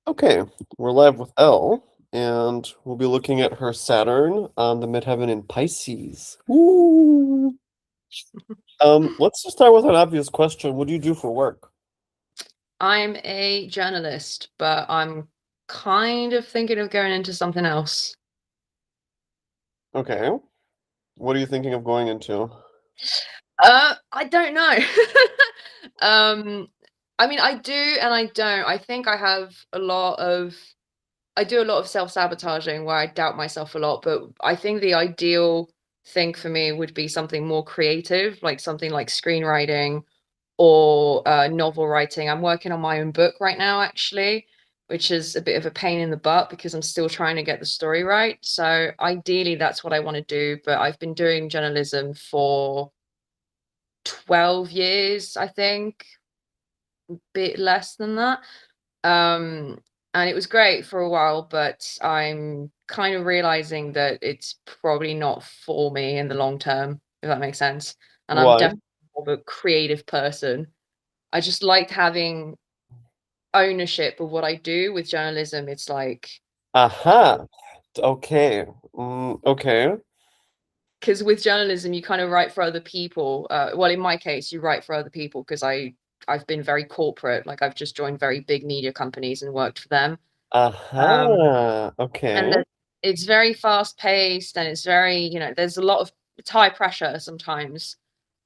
Okay, we're live with Elle, and we'll be looking at her Saturn on the midheaven in Pisces. Ooh. Let's just start with an obvious question. What do you do for work? I'm a journalist, but I'm kind of thinking of going into something else. Okay, what are you thinking of going into? I don't know. Um, I mean, I do and I don't. I think I do a lot of self-sabotaging where I doubt myself a lot, but I think the ideal thing for me would be something more creative, like something like screenwriting or novel writing. I'm working on my own book right now, actually, which is a bit of a pain in the butt because I'm still trying to get the story right. So ideally, that's what I want to do. But I've been doing journalism for 12 years, I think, a bit less than that. Um, and it was great for a while, but I'm kind of realizing that it's probably not for me in the long term, if that makes sense. And I'm Why? definitely more of a creative person. I just liked having ownership of what I do with journalism. It's like, Aha. Okay. Okay. because with journalism, you kind of write for other people. Well, in my case, you write for other people because I've been very corporate. Like I've just joined very big media companies and worked for them. Um, Aha. and Okay. it's very fast paced and it's very, there's a lot of it's high pressure sometimes.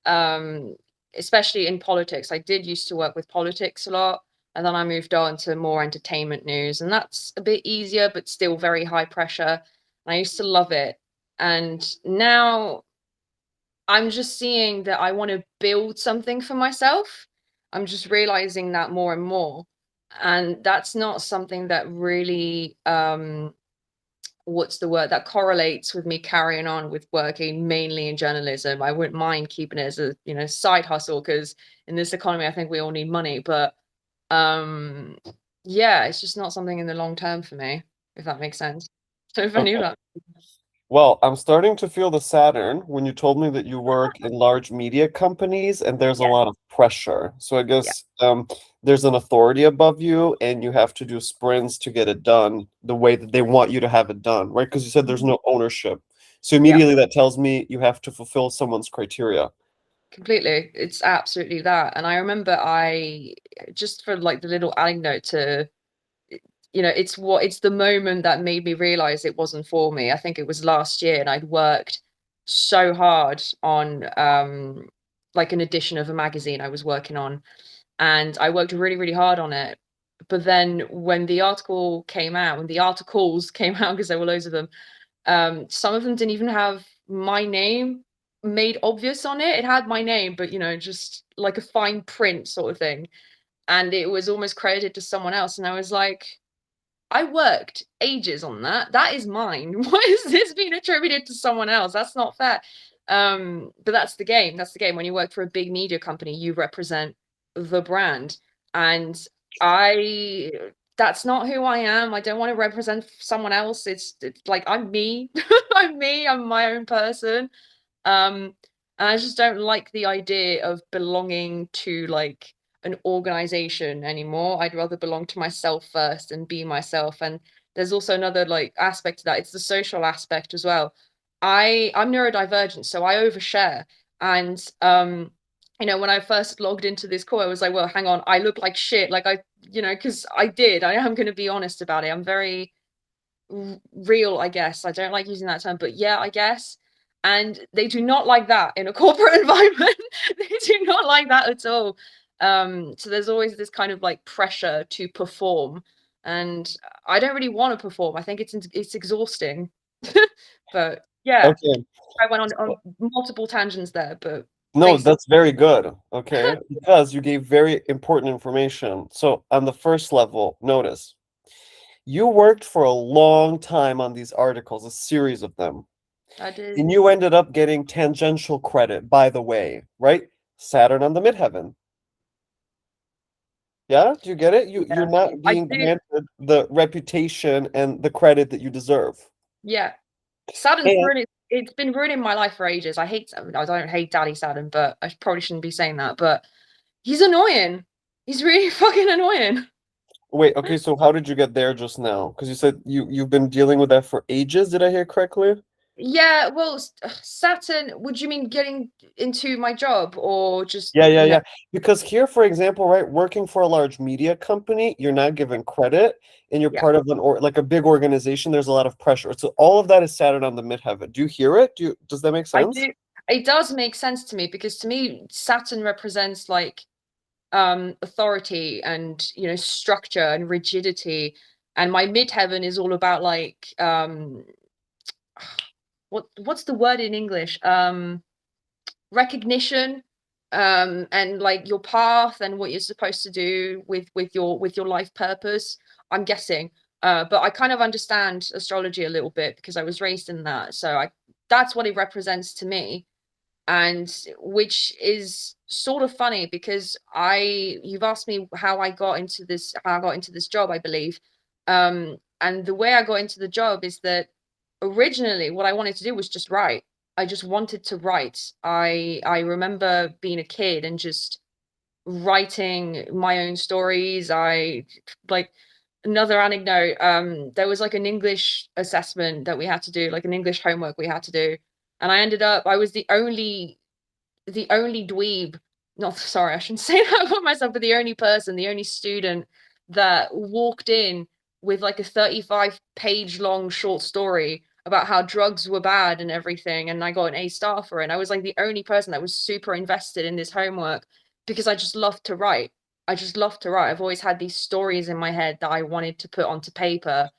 Um, Especially in politics. I did used to work with politics a lot, and then I moved on to more entertainment news, and that's a bit easier, but still very high pressure. And I used to love it. And now I'm just seeing that I want to build something for myself. I'm just realizing that more and more. And that's not something that really what's the word that correlates with me carrying on with working mainly in journalism. I wouldn't mind keeping it as a side hustle because in this economy I think we all need money, but um yeah, it's just not something in the long term for me, if that makes sense. So if I knew Okay. that. Well, I'm starting to feel the Saturn when you told me that you work in large media companies and there's a Yeah, lot of pressure. So I yeah. guess there's an authority above you and you have to do sprints to get it done the way that they want you to have it done, right? Because you said there's Mhm. no ownership. So Yeah, immediately that tells me you have to fulfill someone's criteria. completely. It's absolutely that. And I remember I just for like the little anecdote to it's the moment that made me realize it wasn't for me. I think it was last year, and I'd worked so hard on like an edition of a magazine I was working on, and I worked really, really hard on it. But then when the article came out, when the articles came out, because there were loads of them, some of them didn't even have my name made obvious on it. It had my name, but just like a fine print sort of thing. And it was almost credited to someone else. And I was like, I worked ages on that. That is mine. Why is this being attributed to someone else? That's not fair. But that's the game. That's the game. When you work for a big media company, you represent the brand. And I that's not who I am. I don't want to represent someone else. It's like I'm me. I'm me. I'm my own person. Um, and I just don't like the idea of belonging to like an organization anymore. I'd rather belong to myself first and be myself. And there's also another like aspect to that. It's the social aspect as well. I'm neurodivergent, so I overshare. And when I first logged into this call, I was like, well, hang on, I look like shit. Like because I did. I am gonna be honest about it. I'm very real, I guess. I don't like using that term, but yeah, I guess. And they do not like that in a corporate environment. They do not like that at all. So there's always this kind of like pressure to perform, and I don't really want to perform. I think it's exhausting. But yeah, Okay. I went on multiple tangents there, but No, thanks. that's very good. Okay. Because you gave very important information. So on the first level, notice you worked for a long time on these articles, a series of them. I did. And you ended up getting tangential credit, by the way, right? Saturn on the midheaven. Yeah? Do you get it? You're Yeah, not I being do. granted the reputation and the credit that you deserve. Yeah, Saturn's And ruining it's been ruining my life for ages. I don't hate Daddy Saturn, but I probably shouldn't be saying that, but he's annoying. He's really fucking annoying. Wait, okay, so how did you get there just now? Because you said you've been dealing with that for ages. Did I hear correctly? Yeah, well, Saturn, would you mean getting into my job or just, Yeah, yeah, you know, yeah. Because here, for example, right, working for a large media company, you're not given credit and you're yeah, part of an or like a big organization, there's a lot of pressure. So all of that is Saturn on the midheaven. Do you hear it? Does that make I sense? do. It does make sense to me because to me, Saturn represents like authority and, you know, structure and rigidity. And my midheaven is all about like what's the word in English? Recognition, and like your path and what you're supposed to do with your life purpose, I'm guessing. But I kind of understand astrology a little bit because I was raised in that. So I that's what it represents to me. And which is sort of funny because you've asked me how I got into this job, I believe. And the way I got into the job is that originally what I wanted to do was just write. I just wanted to write. I remember being a kid and just writing my own stories. I like another anecdote. There was like an English assessment that we had to do, like an English homework we had to do, and I was the only dweeb, not sorry, I shouldn't say that about myself, but the only person, the only student that walked in with like a 35-page long short story about how drugs were bad and everything. And I got an A star for it. And I was like the only person that was super invested in this homework because I just love to write. I just love to write. I've always had these stories in my head that I wanted to put onto paper.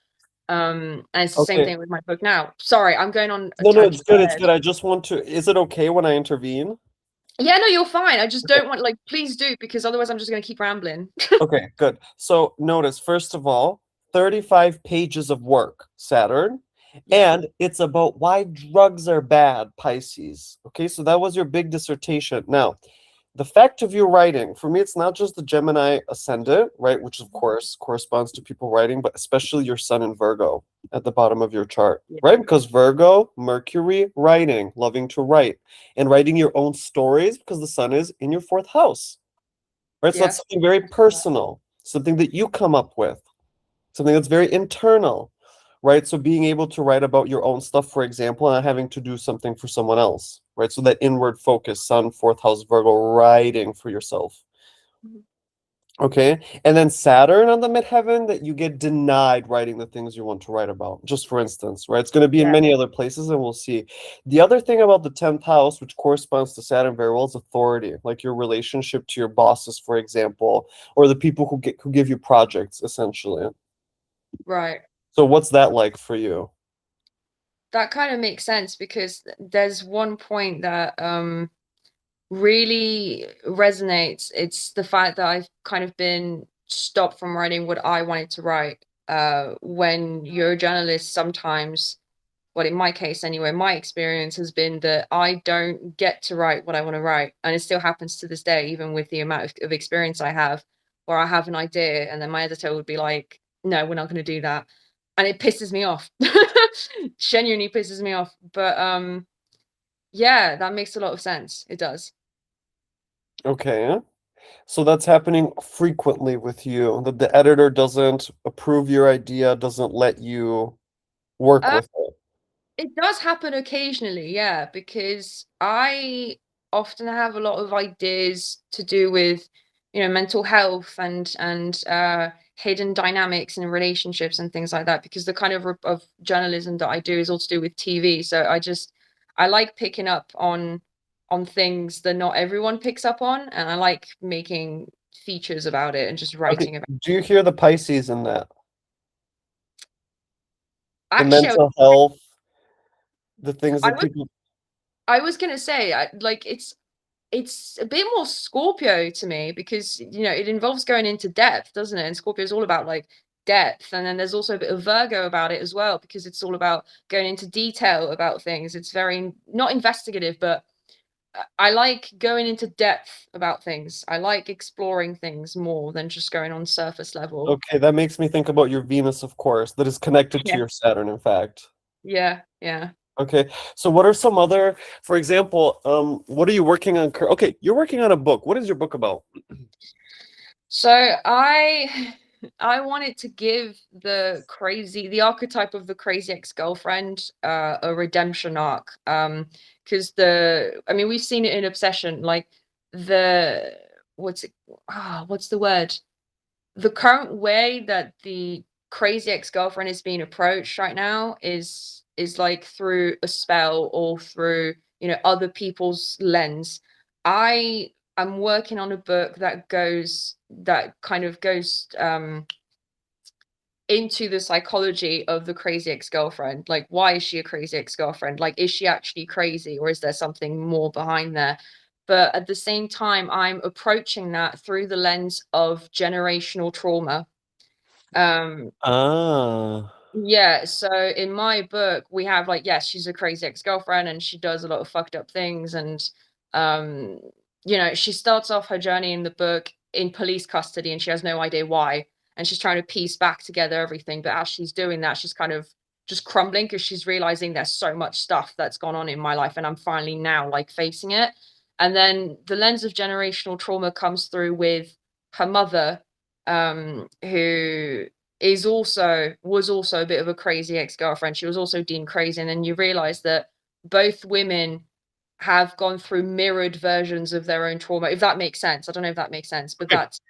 And it's the same Okay. thing with my book now. Sorry, I'm going on a No, no, it's tangent. good. Go It's ahead. good. I just want to, is it okay when I intervene? Yeah, no, you're fine. I just Okay. don't want like please do because otherwise I'm just gonna keep rambling. Okay, good. So notice, first of all, 35 pages of work, Saturn, Yeah. and it's about why drugs are bad, Pisces. Okay, so that was your big dissertation. Now, the fact of you writing, for me, it's not just the Gemini ascendant, right, which of course corresponds to people writing, but especially your sun in Virgo at the bottom of your chart, Yeah. right? Because Virgo, Mercury, writing, loving to write, and writing your own stories because the sun is in your fourth house, right? So that's Yeah. something very personal, something that you come up with, something that's very internal, right? So being able to write about your own stuff, for example, and not having to do something for someone else, right? So that inward focus, Sun, fourth house, Virgo, writing for yourself. Mhm. Okay. And then Saturn on the midheaven, that you get denied writing the things you want to write about, just for instance, right? It's going to be in Yeah. many other places, and we'll see. The other thing about the 10th house, which corresponds to Saturn very well, is authority, like your relationship to your bosses, for example, or the people who give you projects, essentially. Right. So what's that like for you? That kind of makes sense because there's one point that really resonates. It's the fact that I've kind of been stopped from writing what I wanted to write. When you're a journalist, sometimes, well, in my case anyway, my experience has been that I don't get to write what I want to write. And it still happens to this day, even with the amount of experience I have, where I have an idea and then my editor would be like, no, we're not going to do that. And it pisses me off. Genuinely pisses me off. But yeah, that makes a lot of sense. It does. Okay. So that's happening frequently with you, that the editor doesn't approve your idea, doesn't let you work Uh, with it. It does happen occasionally, yeah, because I often have a lot of ideas to do with, you know, mental health and hidden dynamics in relationships and things like that. Because the kind of journalism that I do is all to do with TV. So I like picking up on things that not everyone picks up on, and I like making features about it and just Okay. writing about. Do you hear the Pisces in that? The Actually, mental health, the things I that was people. I was gonna say, like it's a bit more Scorpio to me because, you know, it involves going into depth, doesn't it? And Scorpio is all about like depth. And then there's also a bit of Virgo about it as well, because it's all about going into detail about things. It's very not investigative, but I like going into depth about things. I like exploring things more than just going on surface level. Okay, that makes me think about your Venus, of course, that is connected to Yeah. your Saturn, in fact. Yeah. Yeah. Okay, so what are some other, for example, what are you working on? Okay, you're working on a book. What is your book about? So I I wanted to give the archetype of the crazy ex-girlfriend a redemption arc. Because I mean, we've seen it in Obsession, like the what's it what's the word? The current way that the crazy ex-girlfriend is being approached right now is like through a spell or through, other people's lens. I am working on a book that kind of goes into the psychology of the crazy ex-girlfriend. Like, why is she a crazy ex-girlfriend? Like, is she actually crazy, or is there something more behind there? But at the same time, I'm approaching that through the lens of generational trauma. Um, Ah. yeah, so in my book, we have like, yes, she's a crazy ex-girlfriend and she does a lot of fucked up things. And, um, she starts off her journey in the book in police custody and she has no idea why. And she's trying to piece back together everything. But as she's doing that, she's kind of just crumbling because she's realizing there's so much stuff that's gone on in my life and I'm finally now like facing it. And then the lens of generational trauma comes through with her mother, who was also a bit of a crazy ex-girlfriend. She was also deemed crazy, and then you realize that both women have gone through mirrored versions of their own trauma, if that makes sense. I don't know if that makes sense, but Okay. that's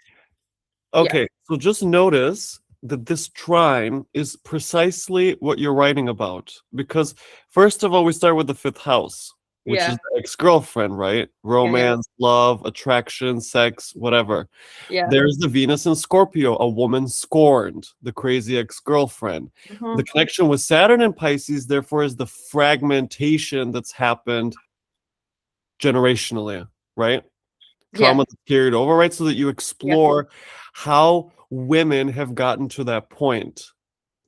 yeah, Okay. So just notice that this trine is precisely what you're writing about. Because first of all, we start with the fifth house, which is yeah, the ex-girlfriend, right? yeah, yeah, Romance, love, attraction, sex, whatever. yeah. There's the Venus in Scorpio, a woman scorned, the crazy ex-girlfriend. The Mhm. connection with Saturn and Pisces, therefore, is the fragmentation that's happened generationally, right? Yeah, Trauma that's carried over, right? So that you yeah. explore how women have gotten to that point.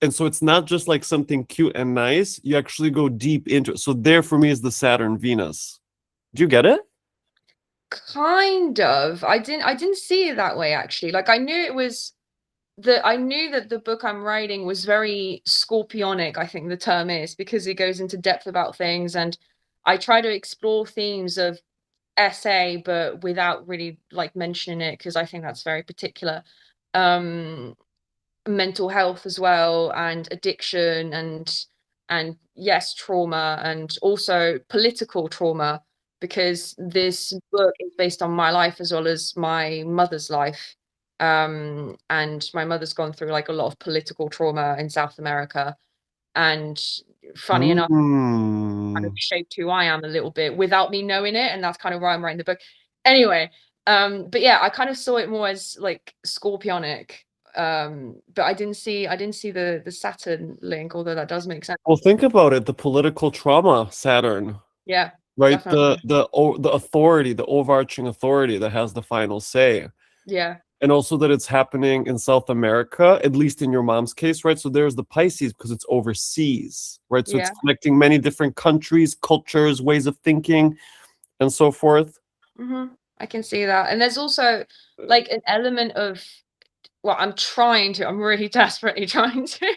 And so it's not just like something cute and nice, you actually go deep into it. So there for me is the Saturn Venus. Do you get it? Kind of. I didn't see it that way actually. Like I knew that the book I'm writing was very scorpionic, I think the term is, because it goes into depth about things and I try to explore themes of SA, but without really like mentioning it because I think that's very particular. Um, Mental health as well, and addiction, and yes, trauma, and also political trauma, because this book is based on my life as well as my mother's life. And my mother's gone through like a lot of political trauma in South America, and funny enough kind of Mm. shaped who I am a little bit without me knowing it, and that's kind of why I'm writing the book. Anyway, but yeah, I kind of saw it more as like scorpionic. But I didn't see the Saturn link, although that does make sense. Well, think about it, the political trauma, Saturn, Yeah, right? definitely. The authority, the overarching authority that has the final say. Yeah, And also that it's happening in South America, at least in your mom's case, right? So there's the Pisces because it's overseas, right? So it's yeah. connecting many different countries, cultures, ways of thinking, and so forth. I can see that. And there's also like an element of well, I'm really desperately trying to,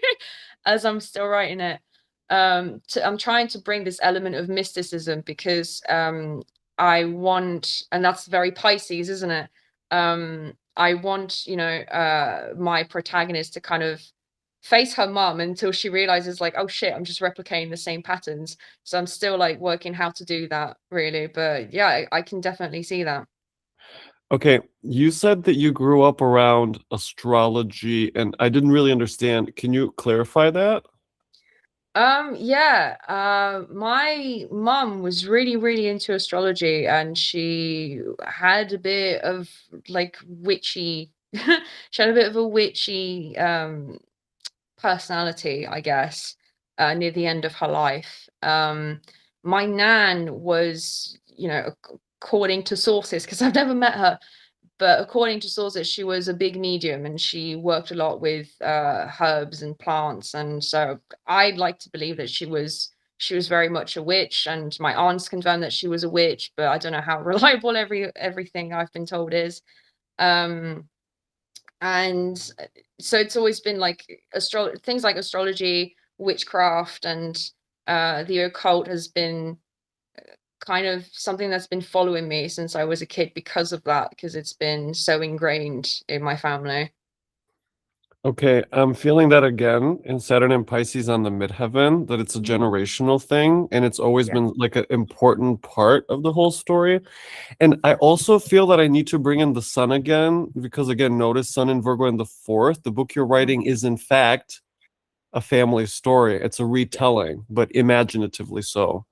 as I'm still writing it, I'm trying to bring this element of mysticism because I want, and that's very Pisces, isn't it? I want, my protagonist to kind of face her mum until she realizes, like, oh shit, I'm just replicating the same patterns. So I'm still like working how to do that, really. But yeah, I can definitely see that. Okay, you said that you grew up around astrology, and I didn't really understand. Can you clarify that? Yeah, my mum was really, really into astrology and she had a bit of like witchy, she had a bit of a witchy, personality, I guess, near the end of her life. My nan was, according to sources, because I've never met her, but according to sources, she was a big medium and she worked a lot with herbs and plants. And so I'd like to believe that she was very much a witch. And my aunts confirmed that she was a witch, but I don't know how reliable everything I've been told is. Um, and so it's always been like things like astrology, witchcraft, and the occult has been kind of something that's been following me since I was a kid because of that, because it's been so ingrained in my family. Okay, I'm feeling that again in Saturn and Pisces on the midheaven, that it's a Mhm. generational thing and it's always Yeah. been like an important part of the whole story. And I also feel that I need to bring in the sun again because, again, notice Sun in Virgo in the fourth. The book you're Mhm. writing is, in fact, a family story. It's a Yeah. retelling, but imaginatively so.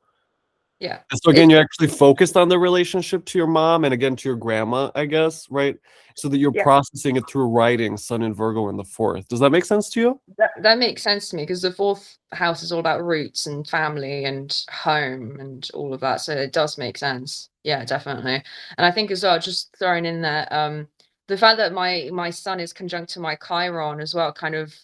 Yeah. And so again, It you're actually focused on the relationship to your mom and again to your grandma, I guess, right? So that you're yeah. processing it through writing Sun in Virgo in the fourth. Does that make sense to you? That makes sense to me because the fourth house is all about roots and family and home and all of that. So it does make sense. Yeah, definitely. And I think as well, just throwing in there, the fact that my sun is conjunct to my Chiron as well, kind of,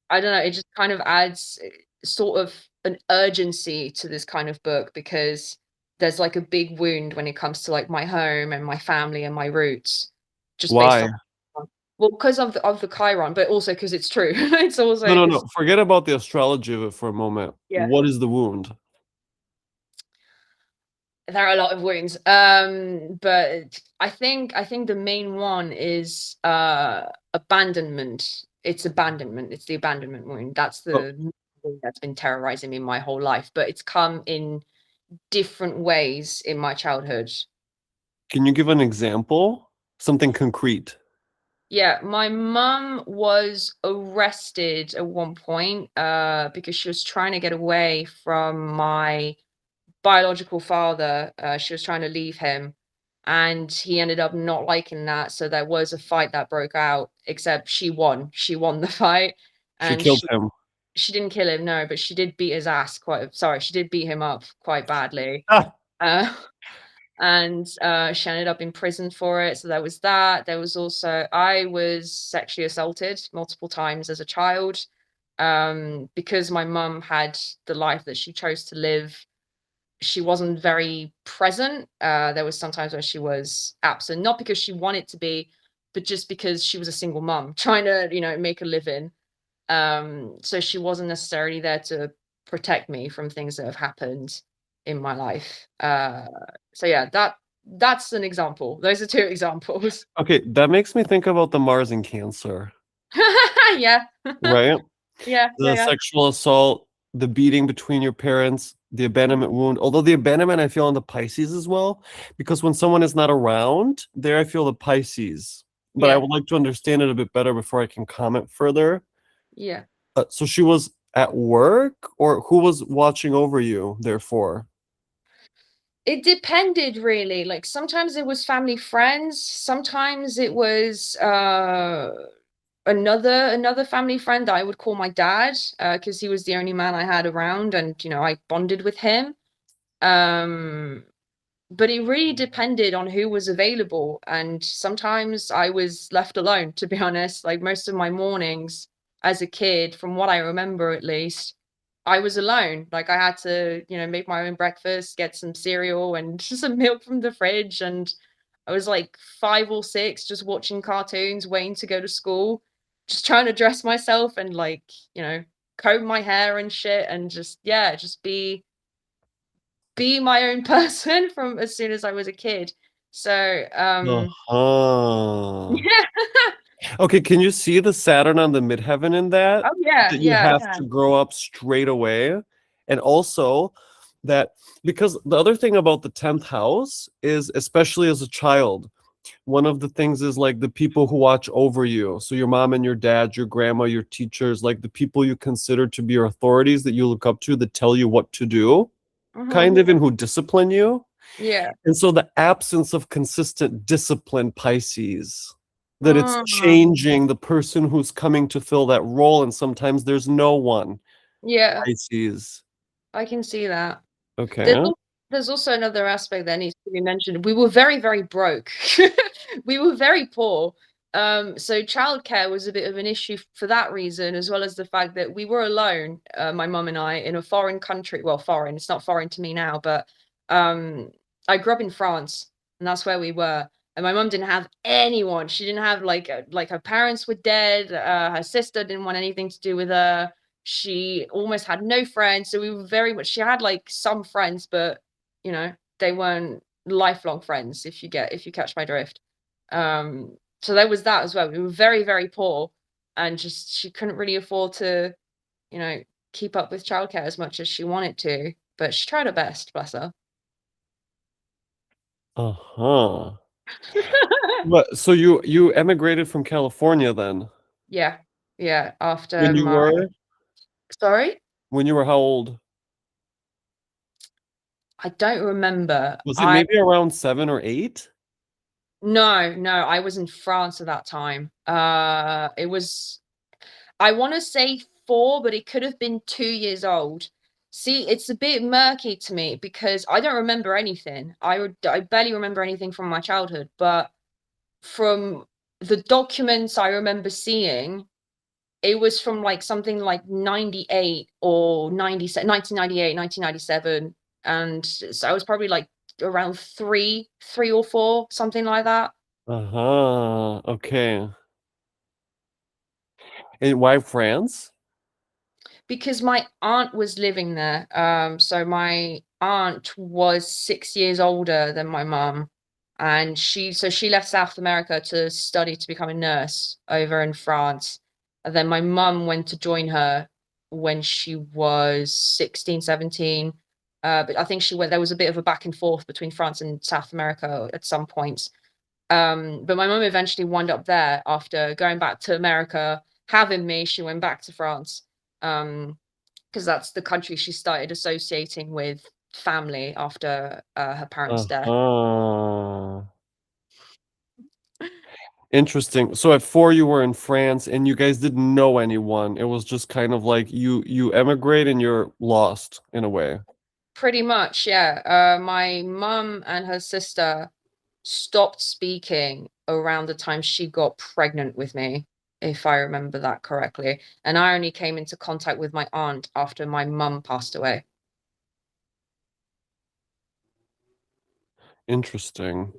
I don't know, it just kind of adds sort of an urgency to this kind of book because there's like a big wound when it comes to like my home and my family and my roots, just based Why? on well, because of the Chiron, but also because it's true. It's also No, no, because no. Forget about the astrology of it for a moment. yeah, What is the wound? there are a lot of wounds. But I think the main one is abandonment. It's abandonment. It's the abandonment wound. That's Oh, the thing that's been terrorizing me my whole life. But it's come in different ways in my childhood. can you give an example? Something concrete. Yeah, my mum was arrested at one point because she was trying to get away from my biological father. She was trying to leave him, and he ended up not liking that. So there was a fight that broke out, except she won. She won the fight, She and killed him. she didn't kill him, no, but she did beat his ass quite. Sorry, she did beat him up quite badly. Ah, Uh, and she ended up in prison for it. So there was that. There was also I was sexually assaulted multiple times as a child because my mum had the life that she chose to live. She wasn't very present. There was sometimes where she was absent, not because she wanted to be, but just because she was a single mum trying to, make a living. So she wasn't necessarily there to protect me from things that have happened in my life. So yeah, that's an example. Those are two examples. okay, that makes me think about the Mars in Cancer, Yeah. right? Yeah, yeah, The yeah. sexual assault, the beating between your parents, the abandonment wound. Although the abandonment I feel on the Pisces as well, because when someone is not around, there I feel the Pisces. But I Yeah, would like to understand it a bit better before I can comment further. yeah. So she was at work, or who was watching over you, therefore? It depended really. Like sometimes it was family friends, sometimes it was another family friend that I would call my dad, because he was the only man I had around and I bonded with him. Um but it really depended on who was available, and sometimes I was left alone, to be honest. Like most of my mornings as a kid, from what I remember at least, I was alone. Like I had to, make my own breakfast, get some cereal and some milk from the fridge, and I was like 5 or 6 just watching cartoons, waiting to go to school, just trying to dress myself and like, comb my hair and shit and just yeah, just be my own person from as soon as I was a kid. So, Uh-huh. yeah. Okay, can you see the Saturn on the midheaven in that? Oh, yeah, That you yeah, I have to can. grow up straight away. And also that because the other thing about the 10th house is, especially as a child, one of the things is like the people who watch over you. So your mom and your dad, your grandma, your teachers, like the people you consider to be your authorities that you look up to that tell you what to do, Mhm. kind of, and who discipline you. Yeah. And so the absence of consistent discipline, Pisces, that it's Mm. changing the person who's coming to fill that role. And sometimes there's no one, Yeah, Pisces. I can see that. There's Okay. al there's also another aspect that needs to be mentioned. We were very, very broke. We were very poor. So childcare was a bit of an issue for that reason, as well as the fact that we were alone, my mum and I, in a foreign country. Well, foreign, it's not foreign to me now, but um, I grew up in France, and that's where we were. And my mum didn't have anyone. She didn't have like her parents were dead. Her sister didn't want anything to do with her. She almost had no friends, so we were very much she had, like, some friends, but, they weren't lifelong friends, if you catch my drift. So there was that as well. We were very, very poor, and just she couldn't really afford to, you know, keep up with childcare as much as she wanted to, but she tried her best, bless her. Uh-huh. But so you emigrated from California then? Yeah, yeah, after When you my were sorry? when you were how old? I don't remember. Was it I maybe around 7 or 8? No, no, I was in France at that time. It was I wanna say 4, but it could have been 2 years old. See, it's a bit murky to me because I don't remember anything. I barely remember anything from my childhood, but from the documents I remember seeing, it was from, like, something like 98 or 1998, 1997, and so I was probably, like, around 3 or 4, something like that. Uh-huh. Okay. And why France? Because my aunt was living there. So my aunt was 6 years older than my mum, and she left South America to study to become a nurse over in France. And then my mum went to join her when she was 16, 17. But I think she went there was a bit of a back and forth between France and South America at some points. But my mum eventually wound up there after going back to America, having me, she went back to France. Because that's the country she started associating with family after her parents' death. Uh-huh. Interesting. So at 4 you were in France and you guys didn't know anyone. It was just kind of like you emigrate and you're lost in a way. Pretty much, yeah. My mum and her sister stopped speaking around the time she got pregnant with me, if I remember that correctly. And I only came into contact with my aunt after my mum passed away. Interesting.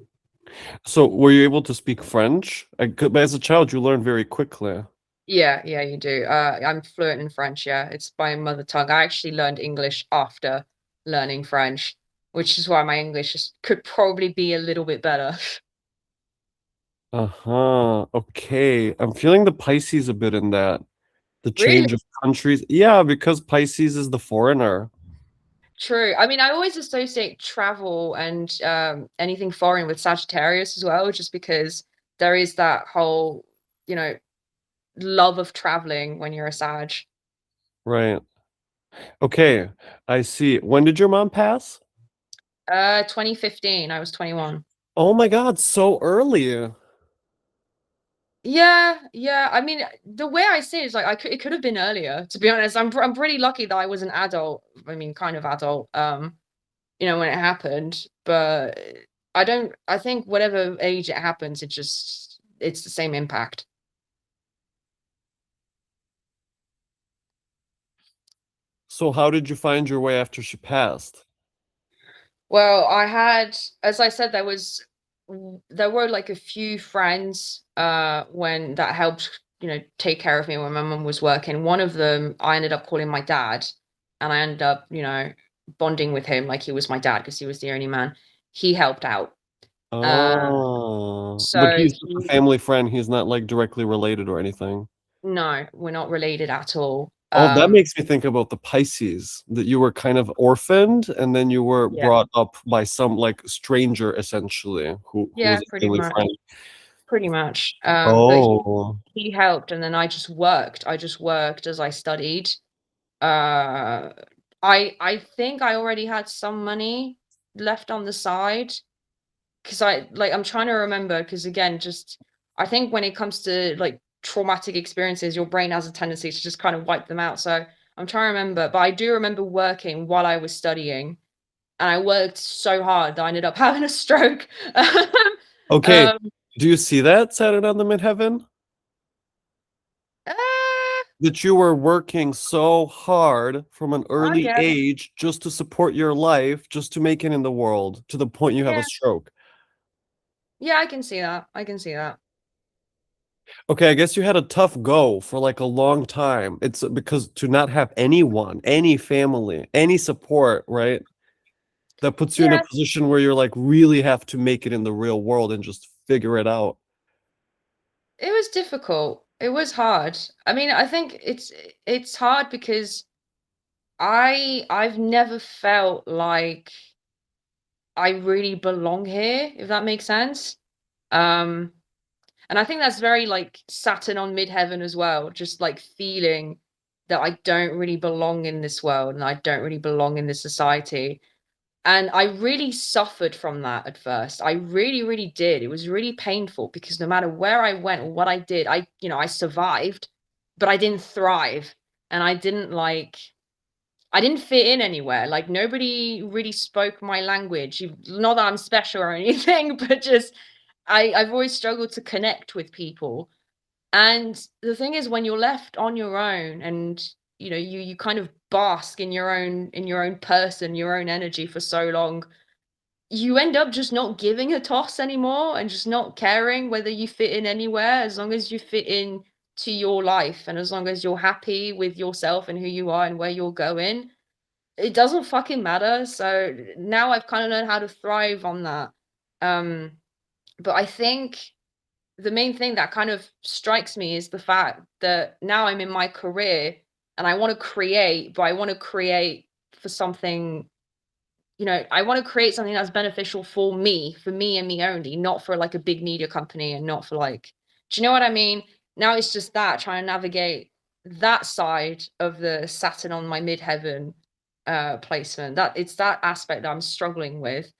So were you able to speak French? But as a child you learn very quickly. Yeah, yeah, you do. I'm fluent in French, yeah. It's my mother tongue. I actually learned English after learning French, which is why my English could probably be a little bit better. Uh-huh. Okay. I'm feeling the Pisces a bit in that. The Really change of countries. Yeah, because Pisces is the foreigner. true. I mean, I always associate travel and anything foreign with Sagittarius as well, just because there is that whole, you know, love of traveling when you're a Sag. Right. Okay. I see. When did your mom pass? 2015, I was 21. Oh my God, so early. Yeah, yeah. I mean, the way I see it is like it could have been earlier, to be honest. I'm pretty lucky that I was an adult. I mean, kind of adult, when it happened, but I think whatever age it happens, it's the same impact. So how did you find your way after she passed? Well, I had, as I said, there were like a few friends when that helped, take care of me when my mum was working. One of them, I ended up calling my dad, and I ended up, bonding with him like he was my dad because he was the only man. He helped out. Uh, Oh, but so he's just a family friend. He's not like directly related or anything. no, we're not related at all. Oh, that makes me think about the Pisces, that you were kind of orphaned and then you were Yeah, brought up by some like stranger essentially who was yeah, a family friend. pretty much. But Oh, he helped, and then I just worked. I just worked as I studied. Uh, I think I already had some money left on the side because I'm trying to remember because again, just I think when it comes to like traumatic experiences, your brain has a tendency to just kind of wipe them out. So I'm trying to remember, but I do remember working while I was studying, and I worked so hard that I ended up having a stroke. okay. um, Do you see that Saturn on the midheaven? uh, That you were working so hard from an oh early yeah, age just to support your life, just to make it in the world, to the point you have a yeah, stroke. yeah. I can see that. I can see that. Okay, I guess you had a tough go for like a long time. It's because to not have anyone, any family, any support, right? That puts you in a Yeah, position where you're like really have to make it in the real world and just figure it out. it was difficult. It was hard. I mean, I think it's hard because I've never felt like I really belong here, if that makes sense. Um, and I think that's very like Saturn on midheaven as well, just like feeling that I don't really belong in this world and I don't really belong in this society. And I really suffered from that at first. I really, really did. It was really painful because no matter where I went or what I did, I survived, but I didn't thrive. And I didn't fit in anywhere. Like nobody really spoke my language. Not that I'm special or anything, but just I've always struggled to connect with people. And the thing is when you're left on your own and you kind of bask in your own person, your own energy for so long, you end up just not giving a toss anymore and just not caring whether you fit in anywhere as long as you fit in to your life and as long as you're happy with yourself and who you are and where you're going, it doesn't fucking matter. So now I've kind of learned how to thrive on that. Um, but I think the main thing that kind of strikes me is the fact that now I'm in my career and I want to create, but I want to create for something, I want to create something that's beneficial for me and me only, not for like a big media company and not for like, do you know what I mean? Now it's just that trying to navigate that side of the Saturn on my midheaven placement. That it's that aspect that I'm struggling with.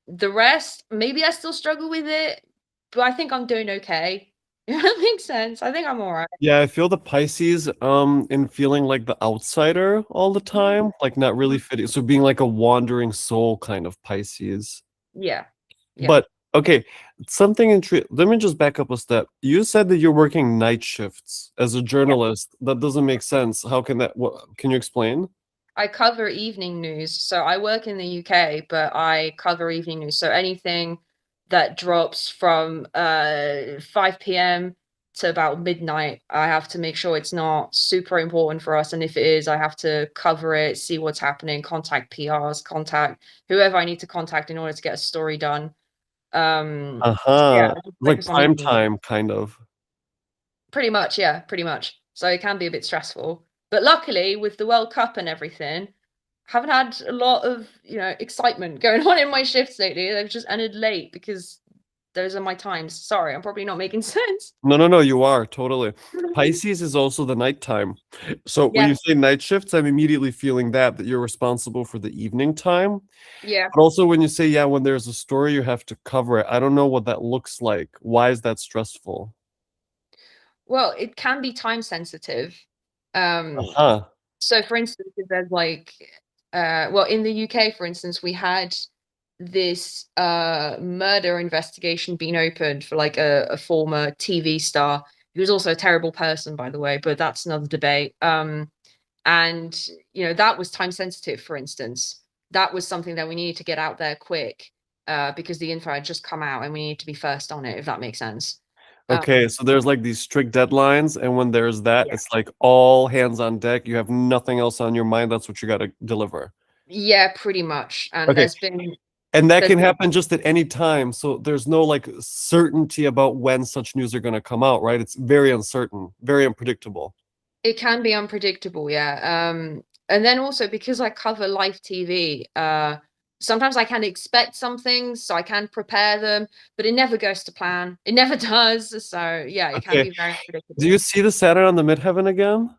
The rest, maybe I still struggle with it, but I think I'm doing okay. If that makes sense. I think I'm all right. Yeah, I feel the Pisces in feeling like the outsider all the Mhm, time, like not really mhm. fitting. So being like a wandering soul kind of Pisces. Yeah. Yeah. But okay, let me just back up a step. You said that you're working night shifts as a Yeah. journalist. That doesn't make sense. How can that what can you explain? I cover evening news. So I work in the UK, but I cover evening news. So anything that drops from 5 p.m. to about midnight, I have to make sure it's not super important for us. And if it is, I have to cover it, see what's happening, contact PRs, contact whoever I need to contact in order to get a story done. Yeah, Uh-huh. I just Like focus on prime evening. time kind of. Pretty much, yeah, pretty much. So it can be a bit stressful. But luckily, with the World Cup and everything, haven't had a lot of, excitement going on in my shifts lately. They've just ended late because those are my times. Sorry, I'm probably not making sense. No, no, no, you are totally. Pisces is also the nighttime. So when Yeah, you say night shifts, I'm immediately feeling that you're responsible for the evening time. yeah. But also when you say, yeah, when there's a story, you have to cover it. I don't know what that looks like. Why is that stressful? Well, it can be time sensitive. Um, Uh-huh. so for instance, if there's like, well, in the UK, for instance, we had this murder investigation being opened for like a former TV star. He was also a terrible person, by the way, but that's another debate. And that was time sensitive, for instance. That was something that we needed to get out there quick, because the info had just come out and we needed to be first on it, if that makes sense. Okay, so there's like these strict deadlines, and when there's that, Yeah. it's like all hands on deck. You have nothing else on your mind. That's what you got to deliver. Yeah, pretty much. And Okay, and that there's can happen just at any time. So there's no like certainty about when such news are going to come out, right? It's very uncertain, very unpredictable. it can be unpredictable, yeah. And then also because I cover live TV, sometimes I can expect some things, so I can prepare them, but it never goes to plan. It never does. So yeah, it can Okay, be very do you unpredictable. see the Saturn on the midheaven again?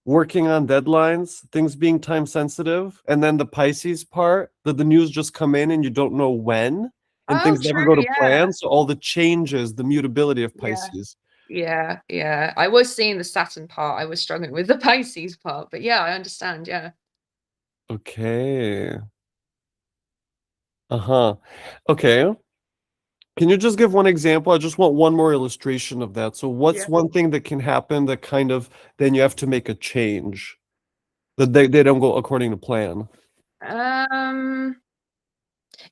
Working on deadlines, things being time sensitive, and then the Pisces part that the news just come in and you don't know when, and Oh, things never true, go to yeah. plan. So all the changes, the mutability of Yeah. Pisces. Yeah, yeah. I was seeing the Saturn part. I was struggling with the Pisces part, but yeah, I understand. Yeah. Okay. Uh-huh. Okay. Can you just give one example? I just want one more illustration of that. So what's Yeah. one thing that can happen that kind of then you have to make a change that they don't go according to plan? Um,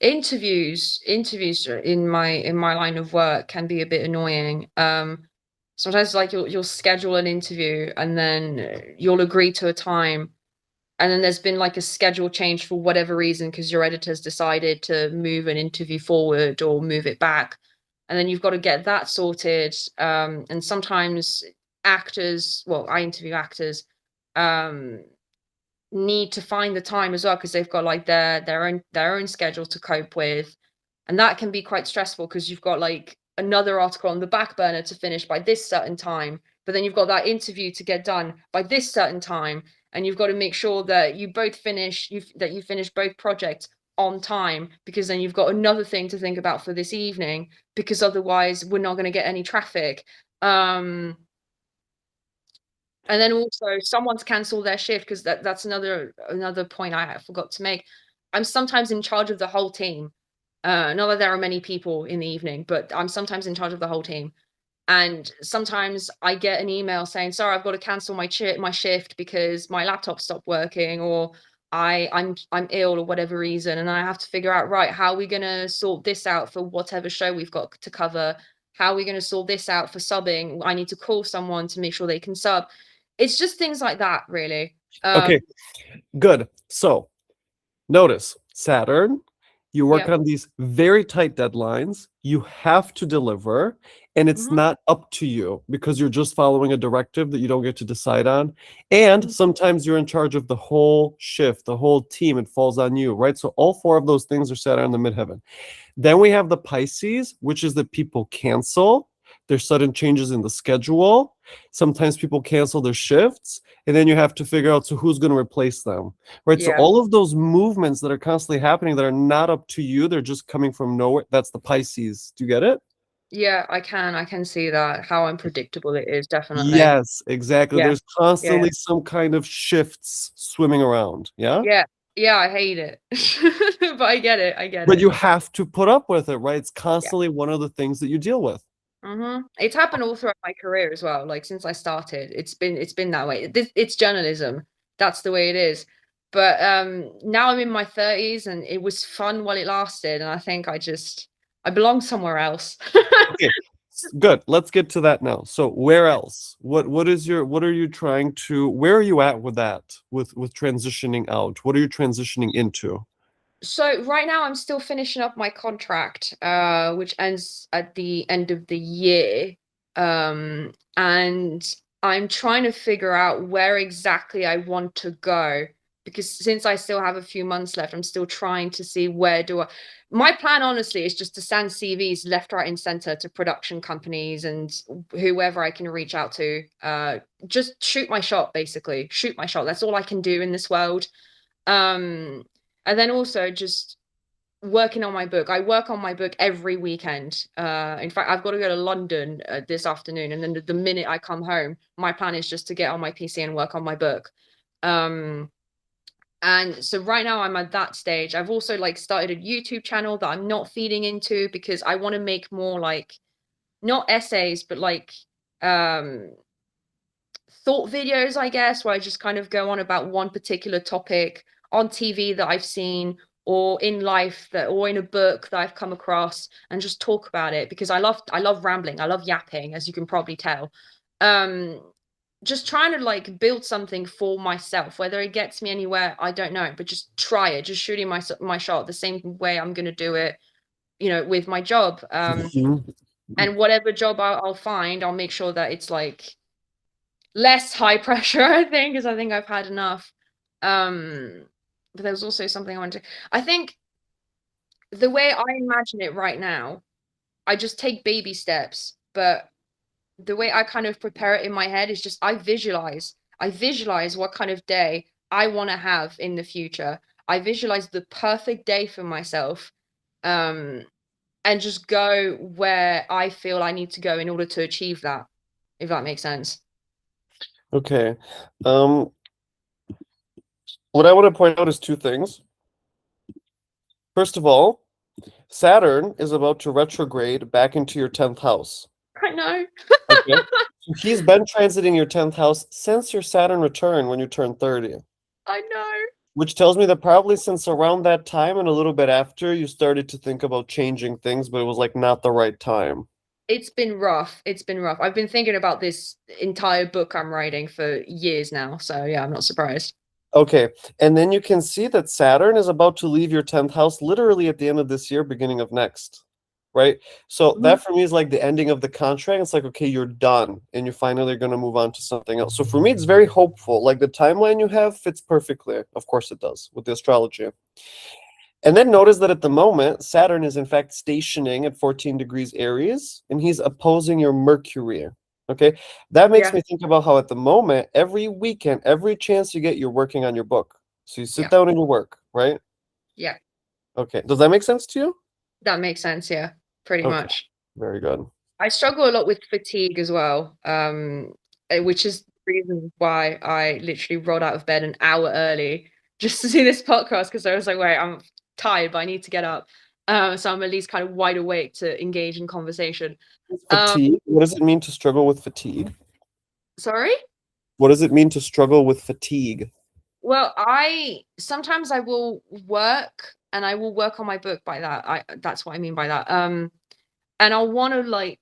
interviews in my line of work can be a bit annoying. Sometimes like you'll schedule an interview and then you'll agree to a time and then there's been like a schedule change for whatever reason because your editor's decided to move an interview forward or move it back. and then you've got to get that sorted. And sometimes actors, well, I interview actors, um, need to find the time as well because they've got like their own schedule to cope with, and that can be quite stressful because you've got like another article on the back burner to finish by this certain time, but then you've got that interview to get done by this certain time, and you've got to make sure that you finish both projects on time, because then you've got another thing to think about for this evening, because otherwise we're not going to get any traffic. um and then also someone's cancelled their shift, because that's another point I forgot to make. I'm sometimes in charge of the whole team. Not that there are many people in the evening, but I'm sometimes in charge of the whole team. And sometimes I get an email saying, "Sorry, I've got to cancel my shift because my laptop stopped working, or I'm ill, or whatever reason." And I have to figure out, right, how are we gonna sort this out for whatever show we've got to cover? How are we gonna sort this out for subbing? I need to call someone to make sure they can sub. It's just things like that, really. Okay, good. So notice Saturn, you work Yeah. on these very tight deadlines. You have to deliver, and it's Mhm. not up to you because you're just following a directive that you don't get to decide on. And Mhm. sometimes you're in charge of the whole shift, the whole team. It falls on you, right? So all four of those things are Saturn in the midheaven. Then we have the Pisces, which is that people cancel. There's sudden changes in the schedule. Sometimes people cancel their shifts, and then you have to figure out, so who's going to replace them, right? So Yeah. all of those movements that are constantly happening that are not up to you, they're just coming from nowhere. That's the Pisces. Do you get it? Yeah, I can see that, how unpredictable it is, definitely. Yes, exactly. Yeah. There's Yeah. constantly some kind of shifts swimming around. Yeah. Yeah. Yeah, I hate it. But I get it, I get But it. you have to put up with it, right? It's Yeah. constantly one of the things that you deal with. It's happened all throughout my career as well, like, since I started, it's been that way. It's journalism, that's the way it is. But, now I'm in my 30s, and it was fun while it lasted, and I think I belong somewhere else. Okay, good. Let's get to that now. So where else? What are you trying to, where are you at with that? With transitioning out? What are you transitioning into? So right now I'm still finishing up my contract, which ends at the end of the year. And I'm trying to figure out where exactly I want to go, because since I still have a few months left, I'm still trying to see where do I. My plan, honestly, is just to send CVs left, right, and center to production companies and whoever I can reach out to. Just shoot my shot, basically. Shoot my shot. That's all I can do in this world. Um, and then also just working on my book. I work on my book every weekend. In fact, I've got to go to London this afternoon, and then the minute I come home, my plan is just to get on my PC and work on my book. Um, and so right now I'm at that stage. I've also like started a YouTube channel that I'm not feeding into because I want to make more like not essays, but like um thought videos, I guess, where I just kind of go on about one particular topic on TV that I've seen, or in life, that or in a book that I've come across, and just talk about it, because I love rambling. I love yapping, as you can probably tell. Um just trying to like build something for myself. Whether it gets me anywhere, I don't know, but just try it, just shooting my shot the same way I'm going to do it, with my job. Mhm. And whatever job I'll find, I'll make sure that it's like less high pressure, I think, because I think I've had enough. But there was also something I wanted to. I think the way I imagine it right now, I just take baby steps, but the way I kind of prepare it in my head is just I visualize what kind of day I want to have in the future. I visualize the perfect day for myself, um, and just go where I feel I need to go in order to achieve that, if that makes sense. Okay. Um, what I want to point out is two things. First of all, Saturn is about to retrograde back into your 10th house. I know. Okay. So he's been transiting your 10th house since your Saturn return when you turned 30, I know. which tells me that probably since around that time and a little bit after, you started to think about changing things, but it was like not the right time. It's been rough. It's been rough. I've been thinking about this entire book I'm writing for years now, so yeah, I'm not surprised. Okay. And then you can see that Saturn is about to leave your 10th house literally at the end of this year, beginning of next. right? So Mhm. that for me is like the ending of the contract. It's like, okay, you're done and you're finally going to move on to something else. So for me, it's very hopeful. Like the timeline you have fits perfectly. Of course it does with the astrology. And then notice that at the moment, Saturn is in fact stationing at 14 degrees Aries and he's opposing your Mercury. Okay. That makes Yeah, me think about how at the moment, every weekend, every chance you get, you're working on your book. So you sit yeah, down and you work, right? yeah. Okay. Does that make sense to you? That makes sense, yeah, pretty Okay. much. Very good. I struggle a lot with fatigue as well, which is the reason why I literally rolled out of bed an hour early just to do this podcast because I was like, "Wait, I'm tired, but I need to get up." So I'm at least kind of wide awake to engage in conversation. Um, Fatigue. What does it mean to struggle with fatigue? sorry? What does it mean to struggle with fatigue? Well, I sometimes I will work and I will work on my book by that. That's what I mean by that. And I'll want to like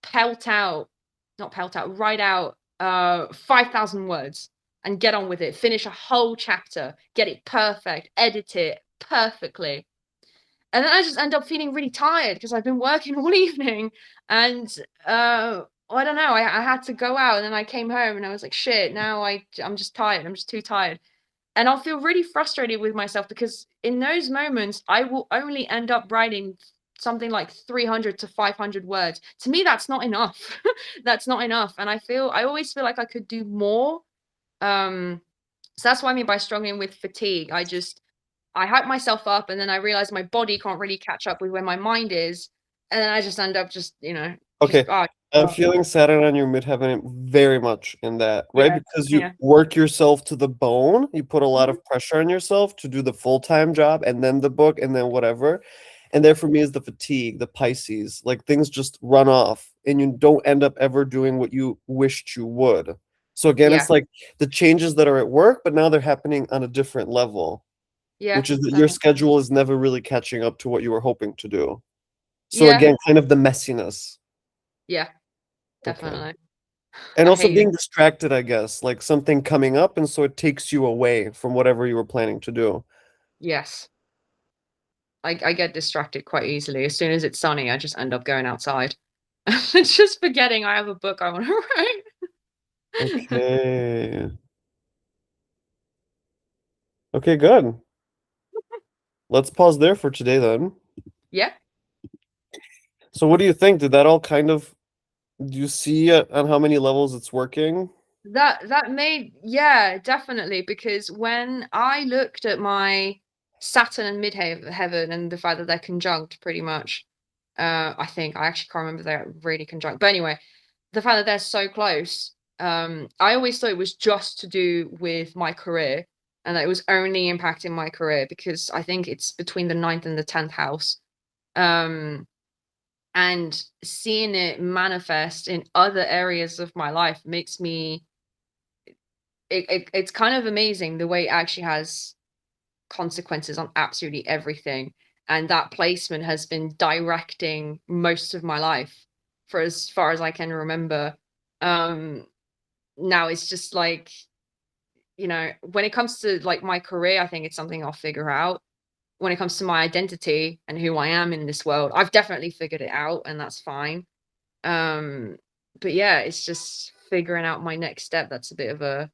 pelt out, not pelt out, write out 5,000 words and get on with it. Finish a whole chapter, get it perfect, edit it perfectly. And then I just end up feeling really tired because I've been working all evening and I don't know, I had to go out and then I came home and I was like, shit, now I'm just tired. I'm just too tired. And I'll feel really frustrated with myself because in those moments, I will only end up writing something like 300 to 500 words. To me, that's not enough. That's not enough. And I always feel like I could do more. Um, so that's what I mean by struggling with fatigue. I hype myself up and then I realize my body can't really catch up with where my mind is. And then I just end up just, just, Okay, I'm oh, feeling Saturn on your midheaven very much in that, right? yeah, Because you yeah. work yourself to the bone, you put a lot Mhm. of pressure on yourself to do the full-time job and then the book and then whatever. And there for me is the fatigue, the Pisces, like things just run off and you don't end up ever doing what you wished you would. So again, Yeah, it's like the changes that are at work, but now they're happening on a different level, yeah, which is that that your makes sense. schedule is never really catching up to what you were hoping to do. So Yeah, again, kind of the messiness. yeah, Okay. definitely. And I also hate it. being distracted, I guess, like something coming up, and so it takes you away from whatever you were planning to do. Yes. I get distracted quite easily. As soon as it's sunny, I just end up going outside. Just forgetting I have a book I want to write. Okay. Okay, good. Let's pause there for today then. Yeah. So what do you think? Did that all kind of, do you see on how many levels it's working? That made yeah, definitely, because when I looked at my Saturn and Midheaven and the fact that they're conjunct pretty much, I think I actually can't remember they're really conjunct. But anyway, the fact that they're so close, I always thought it was just to do with my career and that it was only impacting my career because I think it's between the ninth and the 10th house. Um, and seeing it manifest in other areas of my life makes me it's kind of amazing the way it actually has consequences on absolutely everything. And that placement has been directing most of my life for as far as I can remember. Um, Now it's just like, when it comes to like my career, I think it's something I'll figure out. When it comes to my identity and who I am in this world, I've definitely figured it out, and that's fine. Um, but yeah, it's just figuring out my next step. That's a bit of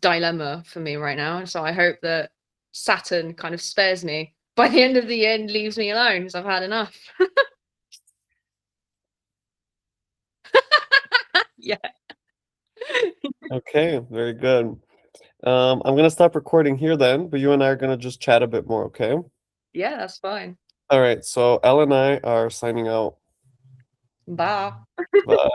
dilemma for me right now. So I hope that Saturn kind of spares me by the end of the year and leaves me alone because I've had enough. Yeah. Okay, very good. I'm gonna stop recording here then, but you and I are gonna just chat a bit more, okay? Yeah, that's fine. All right, so Elle and I are signing out. Bye. Bye.